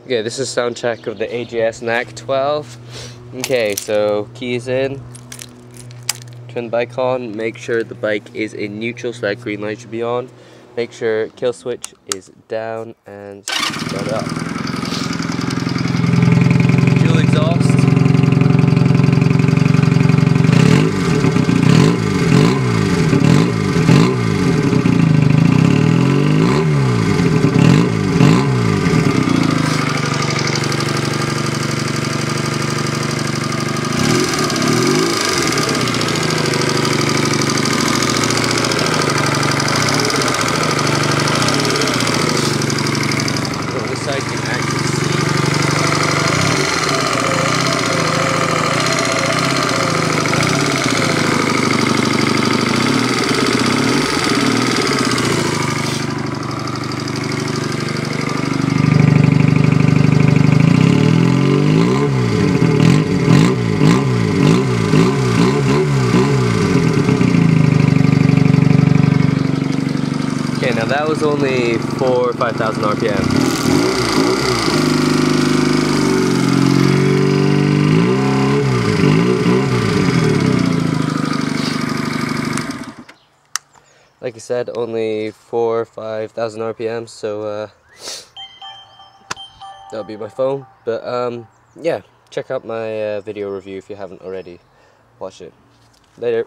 Okay, this is sound check of the AJS NAC 12. Okay, so keys in, turn the bike on, make sure the bike is in neutral, so that green light should be on. Make sure kill switch is down and start it up. Dual exhaust. This side you can actually see. Okay, now that was only 4,000 or 5,000 RPM. Like I said, only 4,000 or 5,000 RPM, so that'll be my phone. But yeah, check out my video review if you haven't already. Watch it. Later.